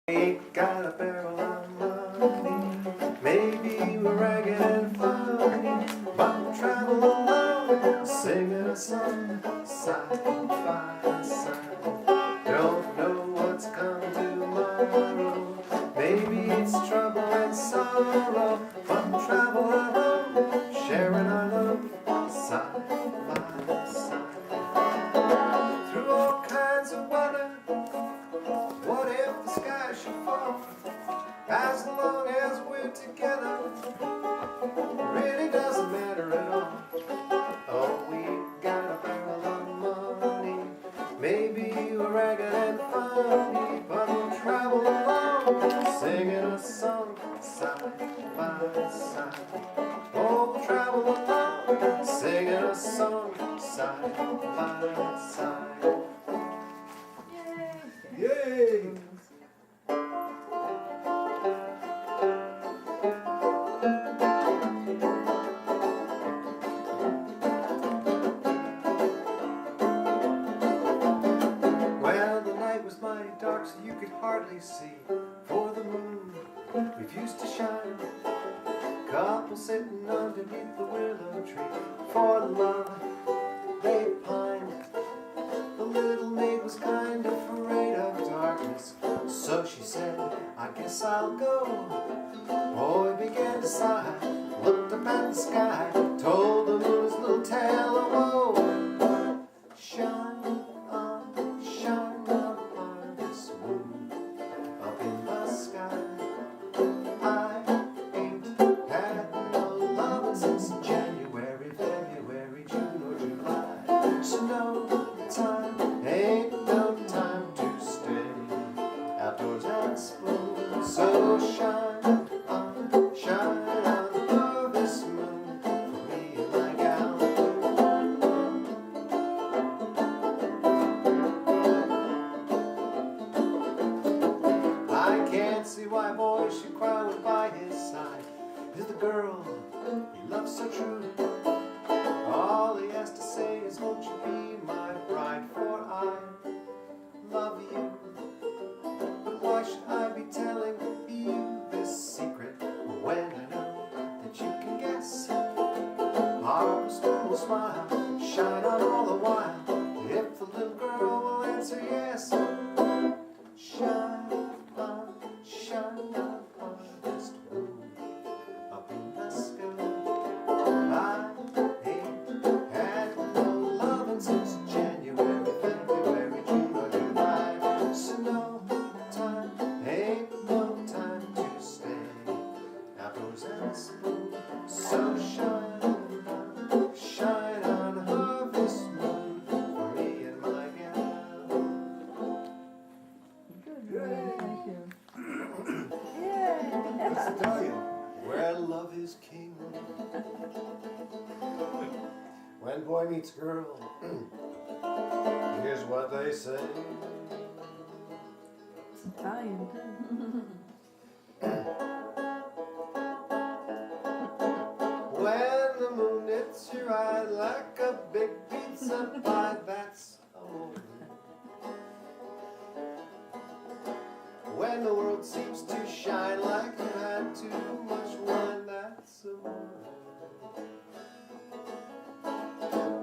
Ain't got a barrel of money, maybe we're ragged and funny, but we'll travel along, singing a song, side by side. Don't know what's coming tomorrow, maybe it's trouble and sorrow, but we'll travel along, sharing our love, side by side. Through all kinds of weather, what if the sky should fall? As long as we're together, it really doesn't matter at all. Oh, we got a barrel of money, maybe we're ragged and funny, but we'll travel along, singing a song side by side. Oh, we'll travel along, singing a song side by side. Yay! Well, the night was mighty dark, so you could hardly see, for the moon refused to shine. Couple sitting underneath the willow tree, for love they pined. The little maid was kind of afraid of darkness, so she said, I guess I'll go. Boy began to sigh, looked up at the sky, told the moon his little tale of woe. Shine on this moon, up in the sky. I ain't had no lovin' since January, February, June or July. So no time, ain't no time to stay outdoors and spoon. So shine on this moon for me and my gal. I can't see why boys should cry when by his side is the girl he loves so true. All he has to say is, won't you be my bride, for I love you. But why should I be telling you this secret when I know that you can guess? Our spoon will smile, shine on all the while, if the little girl will answer yes. Shine on this moon, up in the sky. I ain't had no lovin' since January, February, June or July. So no time, ain't no time to stay outdoors and spoon. So shine on harvest moon for me and my gal. Good. Thank you. It's Italian, where love is king. When boy meets girl, here's what they say. It's Italian too. When the moon hits your eye like a big pizza pie, that's a moment. When the world seems to shine like you had too much wine, that's a moment.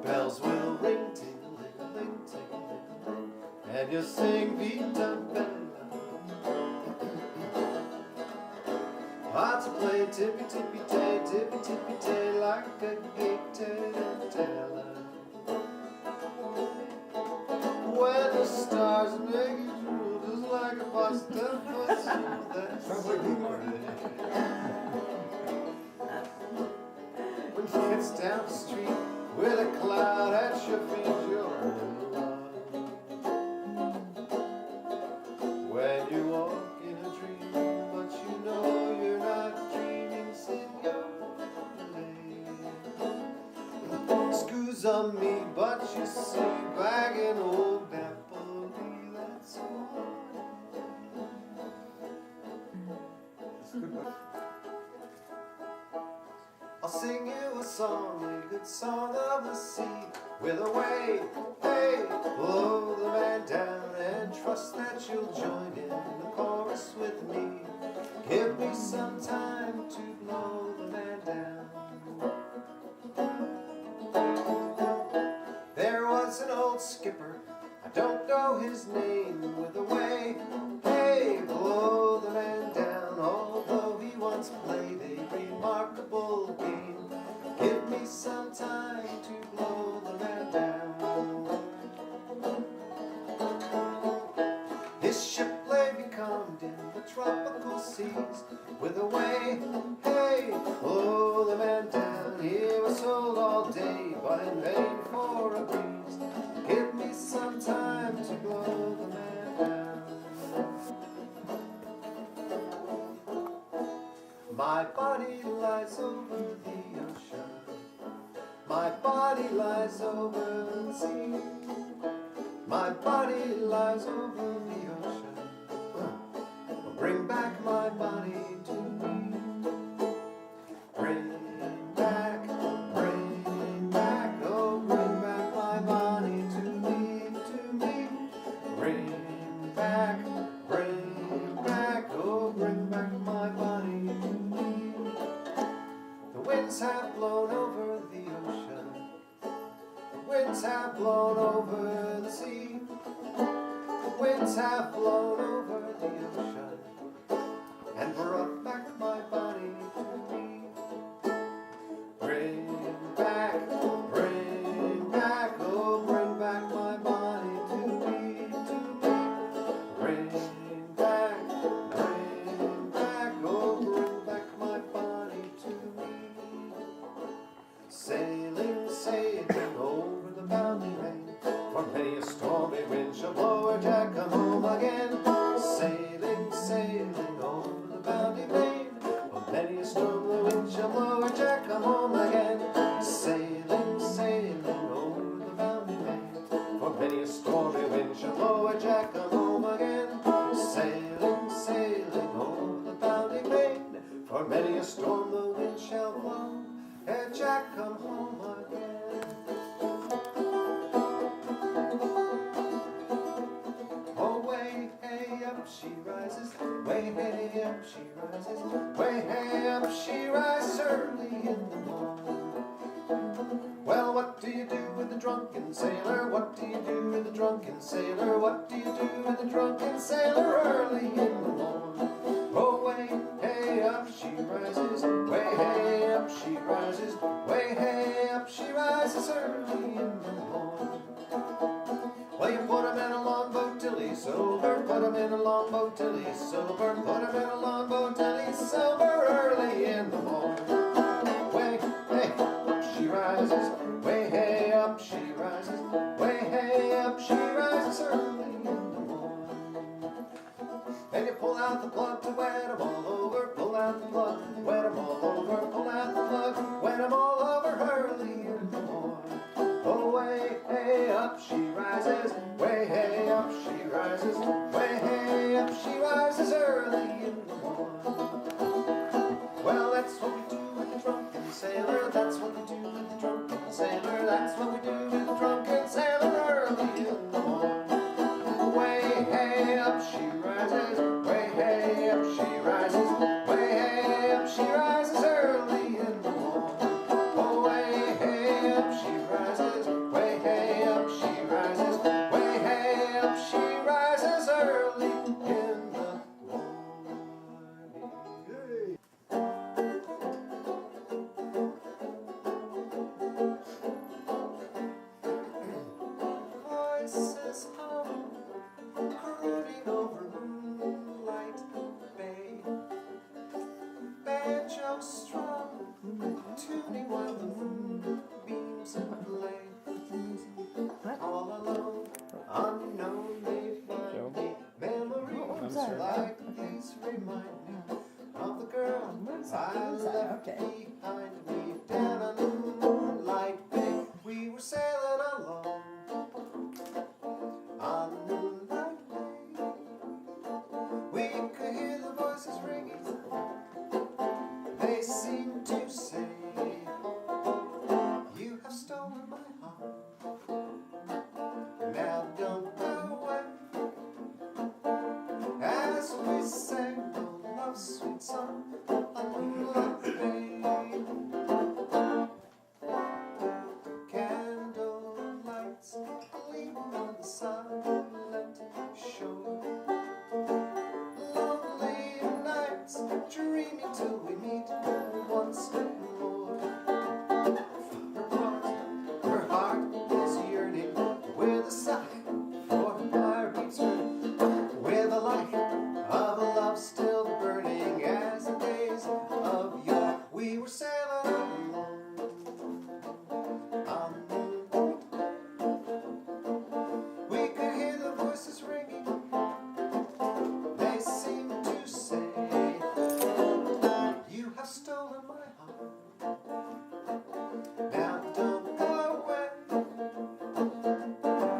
Bells will ring, ting-a-ling-a-ling, ting-a-ling-a-ling, and you'll sing Vita Bella. Hearts play tippy-tippy-tay, like a gay tarantella. When the stars make you drool, just like a pasta pussy, that's a morning. When she gets down the street with a cloud at your feet, you're in love. When you walk in a dream, but you know you're not dreaming, Signore. Scusa me, but you see, bagging old Napoli, that's why. I'll sing you a song, a good song of the sea, with a wave, hey, blow the man down, and trust that you'll join in the chorus with I don't know his name with a way. Hey, blow the man down, although he once played a remarkable game. Give me some time to blow the man down. His ship lay becalmed in the tropical seas with a way. Hey, blow the man down. He was sold all day, but in vain for a breeze. Give me some time to blow the man down. My body lies over the ocean. My body lies over the sea. My body lies over the ocean. Bring back my body to me. Bring back, oh, bring back my body to me, to me. Bring back, oh, bring back my body to me. The winds have blown over the ocean. The winds have blown over the sea. The winds have blown over the ocean and brought back my body to me. Bring back, oh, bring back my body to me, to me. Bring back, oh, bring back my body to me. Sailing, sailing over the boundary main, for many a stormy wind shall blow her Jack come home again. Sailing, sailing over the boundary main, for many a storm the wind shall blow her Jack come home again. Sailing, sailing over the boundary main, for many a stormy wind shall blow her Jack come home again. Sailing, sailing over the boundary main, for many a storm the wind shall blow her Jack come home again. Oh, way, hey, up she rises. Way, hey, up she rises. Way, hey, up she rises early in the morning. Well, what do you do with the drunken sailor? What do you do with the drunken sailor? What do you do with the drunken sailor early in the morning? Oh, way, hey, up she rises. Way, hey, up she rises. Way, hey, up she rises early in the morning. Well, you put him in a longboat till he's sober. Put him in a longboat till he's sober. Put him in a longboat till he's sober early in the morning. Way, hey, up she rises. Way, hey, up she rises. Way, hey, up she rises early in the morning. And you pull out the plug to wet 'em all over. Pull out the plug, wet 'em all over. Pull out the plug, wet 'em all over early in the morning. Oh, way, hey, up she rises. Way, hey, up she rises. Way, hey, up she rises early in the morning. Well, that's what we do with the drunken sailor. That's what we do with the drunken sailor. That's what we do with the drunken sailor early in the morning. Way, hey, up she rises. Way, hey, up she rises. Way, hey, up she rises early in the morning. Oh, way, hey, up she rises. Way, hey, up she rises. Way, hey, up she rises early in the morning. Hey. Voices hum, crooning over Moonlight Bay. Banjo strum, tuning while the moonbeams play. All alone, unknown, they find me. Memories like these remind me of the girl I left behind me. Down on Moonlight Bay, we were sailing along on Moonlight Bay. We could hear the voices ringing. They seemed to say, you have stolen my heart. Now don't go away. As we sang the love sweet song on Moonlight Bay. Candle lights gleam on the silent shore. Lonely nights, dreaming till we meet once more. Her heart is yearning with a sigh for my return, with a light of a love still burning as the days of yore. We were sailing along on the moon. We could hear the voices ringing. They seemed to say, you have stolen my heart. Now don't go away.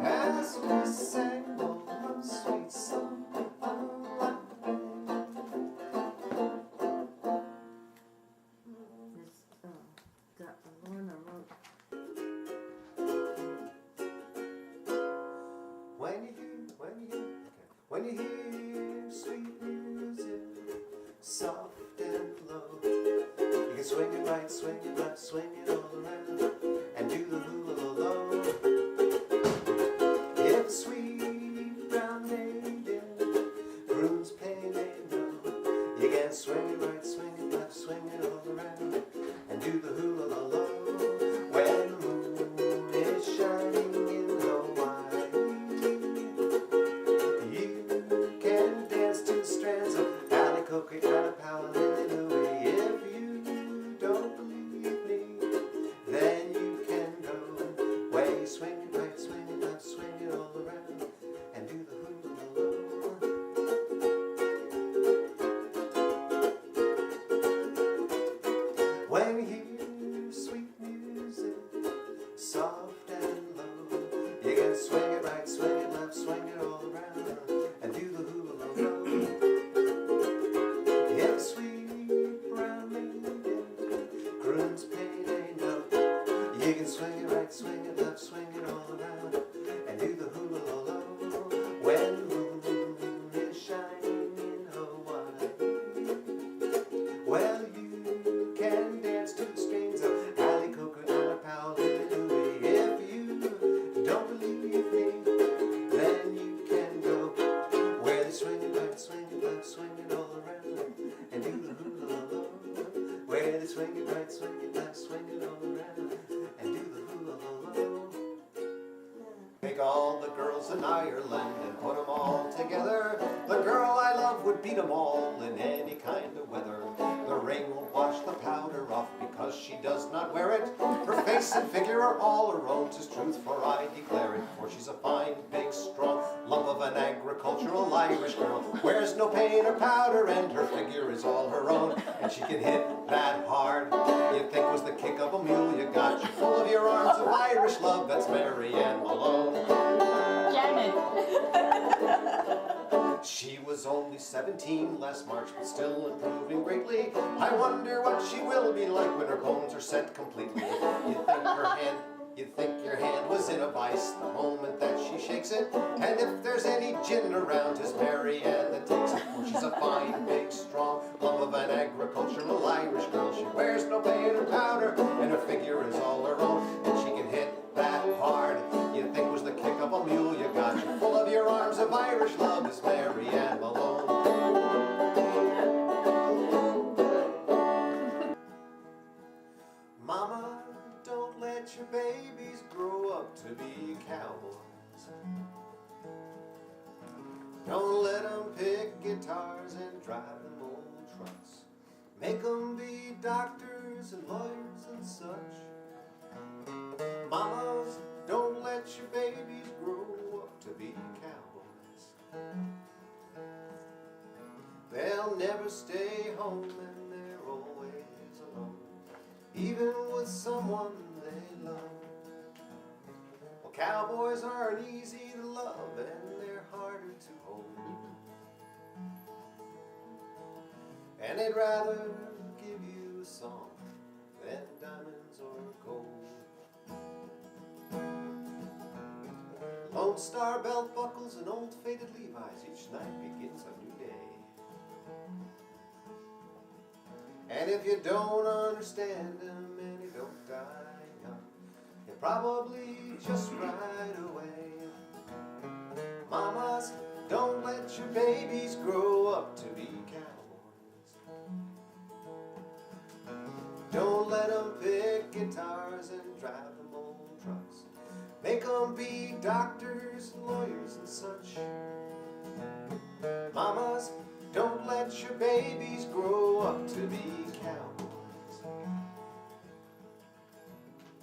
As we sang one sweet song along the bay. This, that Lorna wrote. When you hear sweet music, soft and low, you can swing it right, swing it left, swing it all around, and do the hula-la-low. If a sweet brown maiden croons pain they know, you can swing it right, swing it left, swing it all around, and do the hula-la-low. When the moon is shining in Hawaii, you can dance to the strands of Alicoque and Paolilui. If you don't believe me, then you can go way, swing it right, swing it left, swing it all around, and do the hula-la-low. When you hear sweet music, soft and low, you can swing it right, swing it left, swing it all around, and do the hula-la-low. If a sweet brown maiden croons pain they know, you can swing it right, swing it left, swing it all around, and do the hula-la-low. When the moon is shining in Hawaii, well, you can dance to the strings of Alicoque and Paolilui. If you don't believe me, then you can go where they swing it right, swing it left, swing it all around, and do the hula-la-low. Where they swing it right, swing it left, swing it all around, and do the hula-la-low. Take all the girls in Ireland and put them all together. The girl I love would beat them all in any kind of weather. The rain won't wash the powder off because she does not wear it. Her face and figure are all her own, 'tis truth, for I declare it. For she's a fine, big, strong lump of an agricultural Irish girl. Wears no paint or powder and her figure is all her own. And she can hit that hard you'd think was the kick of a mule you got. You're full of your arms of Irish love, that's Mary Ann Malone. Janet! She was only 17 last March, but still improving greatly. I wonder what she will be like when her bones are set completely. You'd think your hand was in a vice the moment that she shakes it. And if there's any gin around, 'tis Mary Ann that takes it. For she's a fine, big, strong lump of an agricultural Irish girl. She wears no paint or powder, and her figure is all her own. And she can hit that hard you'd think was the kick of a mule you got. You're full of your arms of Irish love, is Mary Ann Malone. Mama, don't let your babies grow up to be cowboys. Don't let them pick guitars and drive them old trucks. Make them be doctors and lawyers and such. Mamas, don't let your babies grow up to be cowboys. They'll never stay home and they're always alone, even with someone they love. Well, cowboys aren't easy to love and they're harder to hold. And they'd rather give you a song than diamonds or gold. Lone Star belt buckles and old faded Levi's, each night begins a new day. And if you don't understand them and you don't die young, you're probably just right away. let your babies grow up to be cowboys. Don't let them pick guitars and drive them old trucks. Make them be doctors and lawyers and such. Mamas, don't let your babies grow up to be cowboys.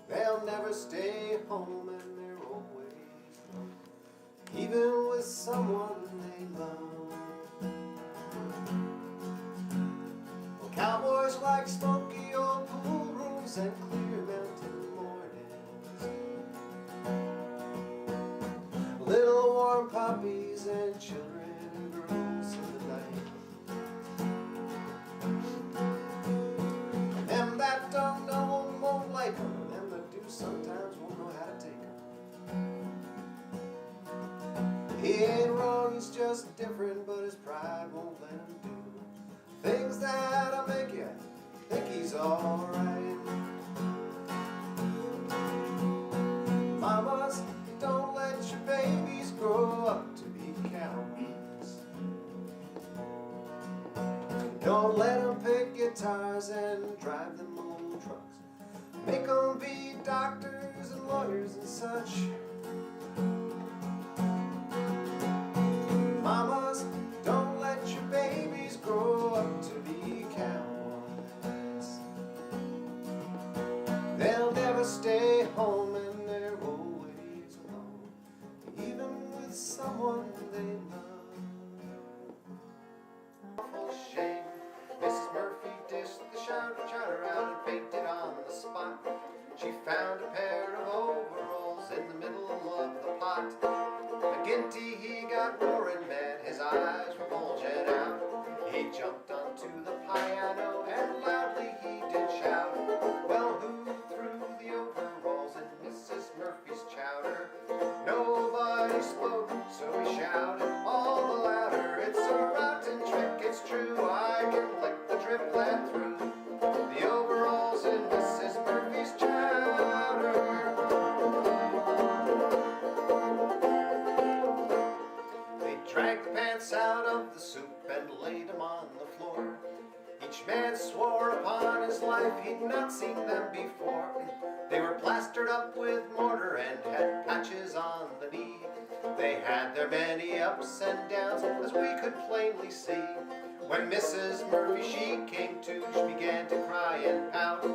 They'll never stay home and they're always alone, even with someone they love. Well, cowboys like smoky old pool rooms and clear mountain mornings, little warm puppies and children and girls in the night. Them that don't know 'em won't like 'em, them that do sometimes won't know how to take 'em. He ain't wrong, he's just different, but his pride won't let him do things that'll make you think he's alright. Mamas, don't let your babies grow up to be cowboys. Don't let them pick guitars and drive them old trucks. Make them be doctors and lawyers and such. Mamas, don't let your babies grow up to be cowboys. They'll never stay home and they're always alone, even with someone they love. Awful shame, Mrs. Murphy dished the chowder out and fainted on the spot. She found a pair of overalls in the middle of the pot. McGinty, he got roaring mad, his eyes were bulging out. He jumped onto the piano and loudly he did shout, well, who threw the overalls in Mrs. Murphy's chowder? Nobody spoke, so he shouted all the louder, it's a rotten trick, it's true, I can lick the drip led through the overalls in Mrs. Murphy's chowder. They dragged the pants out of the soup and laid them on the floor. Each man swore upon his life he'd not seen them before. They were plastered up with mortar and had patches on the knee. They had their many ups and downs, as we could plainly see. When Mrs. Murphy, she came to, she began to cry and pout.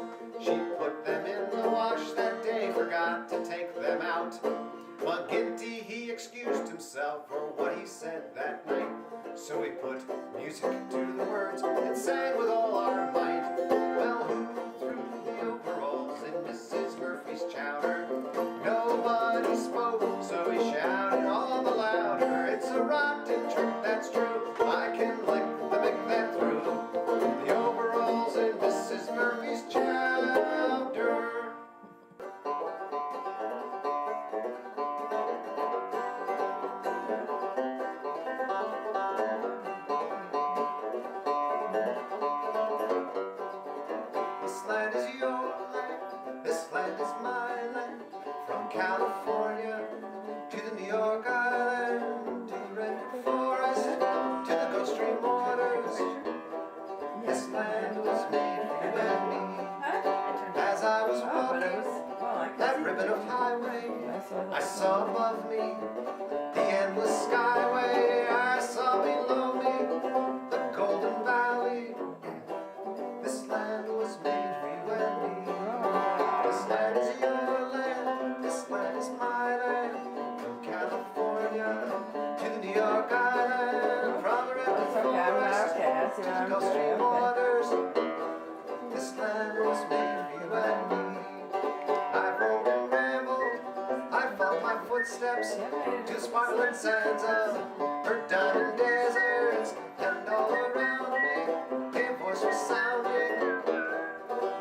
She put them in the wash that day, forgot to take them out. McGinty, he excused himself for what he said that night. So we put music to the words and sang with all our might. Well, who threw the overalls in Mrs. Murphy's chowder? Nobody spoke, so he shouted all the louder, it's a rotten trick, that's true, I can lick the big that through the overalls in Mrs. Murphy's chowder. This land is your land, this land is my land. From California to the New York Island, to the redwood forest, to the Gulf Stream waters. This land was made for you and me. As I was walking that ribbon of highway, I saw above me the endless skyway. I saw below me the Golden Valley. This land was made for you and me. This land is your land, this land is my land. From California to the New York Island, from the redwood forest to the Gulf Stream waters. This land was made for you and me. I roamed and rambled, I followed my footsteps to the sparkling sands of her diamond deserts, and all around me a voice was sounding.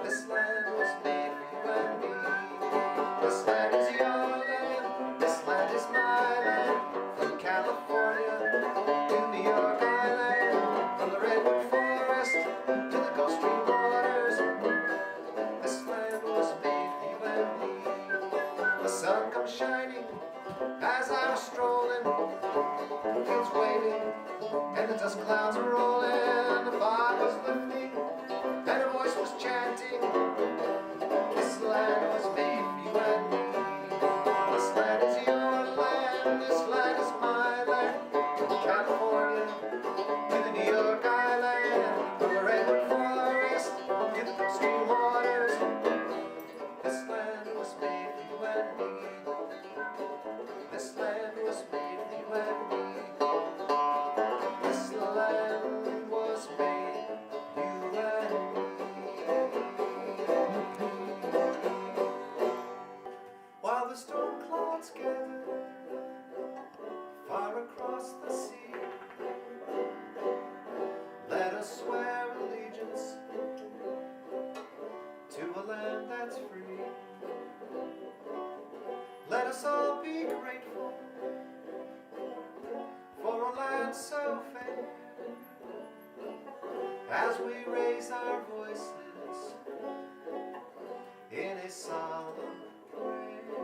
This land was made for you and me. This land is your land, this land is my land. From California to New York Island, from the redwood forest to the Gulf Stream waters. This land was made for you and me. The sun comes shining as I was strolling Let us all be grateful for a land so fair, as we raise our voices in a solemn prayer.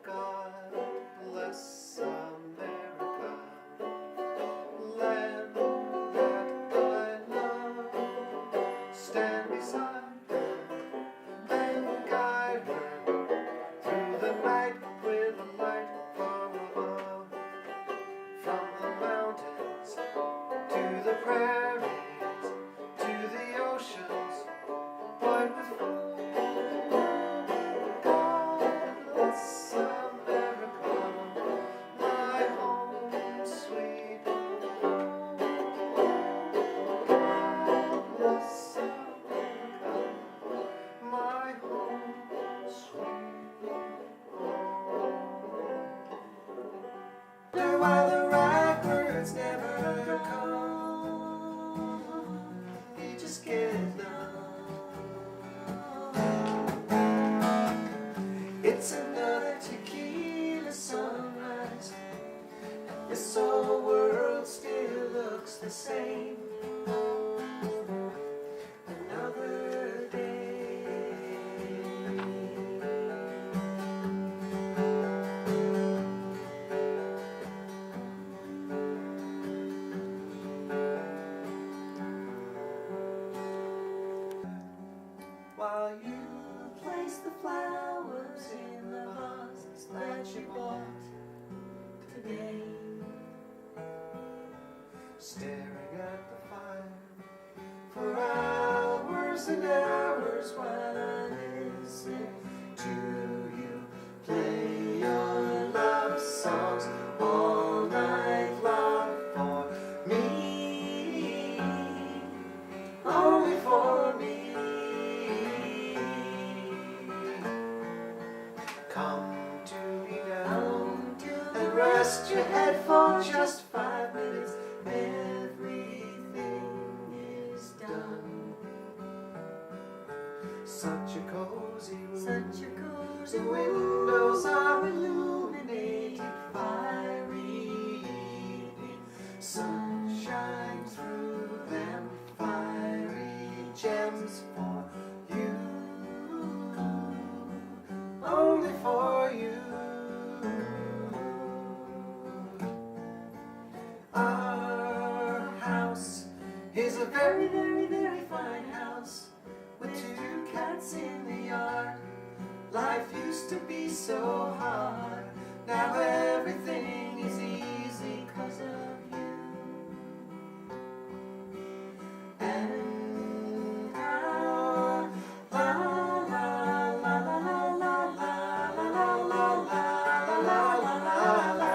God bless America, land that I love. Stand beside her and guide her through the night with a light from above. From the mountains to the prairies to the oceans, white with foam. God bless America, my home sweet home. God bless America, my home sweet home. Wonder why the rappers never come. He just can't know. It's another tequila sunrise. This whole world still looks the same. Another day. While you place the flowers in the vases that you bought today, staring at the fire for hours and hours while I listen to you play your love songs all night long for me, only for me. Come to me now and rest your head for just 5 minutes. Everything is done. Such a cozy room. Such a cozy room. The windows are illuminated, fiery evening. Sunshine through them, fiery gems for you, only for you. Our house is a very, very, very fine house with 2 cats in the yard. Life used to be so hard, now everything is easy 'cause of you. And la la la la la la la la la la la la la.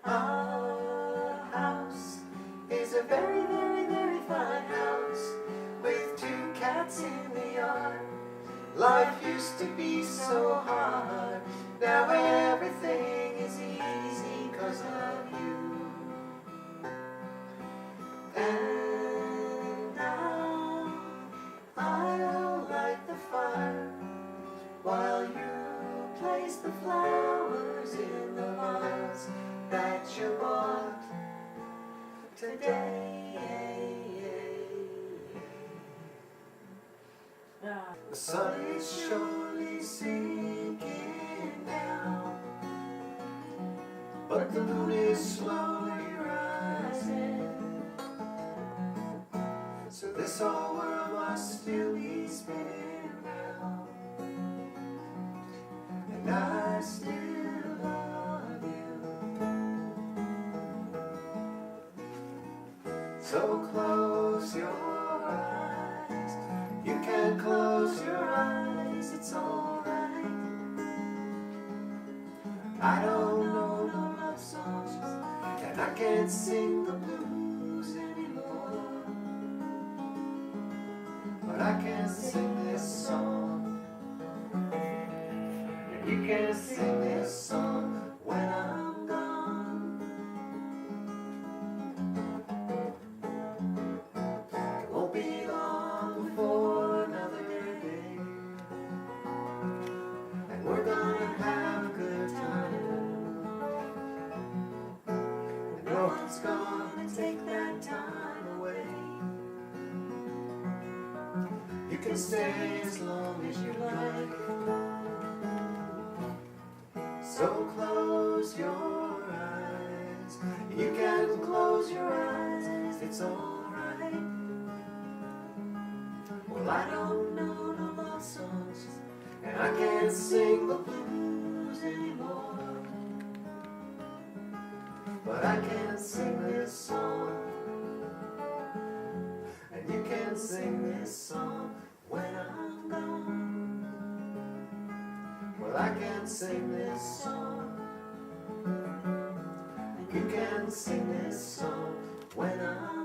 Our house is a very, very, very fine house with 2 cats in the yard. Life used to be so hard, now everything is easy 'cause of you. And I'll light the fire while you place the flowers in the vase that you bought today. The sun is surely sinking down, but the moon is slowly rising. So this whole world must still be spinning round, and I still love you. So close your eyes. You can close your eyes, it's alright. I don't know no love songs, and I can't sing the blues anymore, but I can sing this song. You can sing this song when I'm gone. It won't be long before another day, and we're gonna have a good time. And no one's gonna take that time away. You can stay as long as you like, so close your eyes. You can close your eyes, it's alright. Well, I don't know no love songs, and I can't sing the blues anymore, but I can sing this song, and you can sing this song when I'm gone. Well, I can sing this song, and you can sing this song when I'm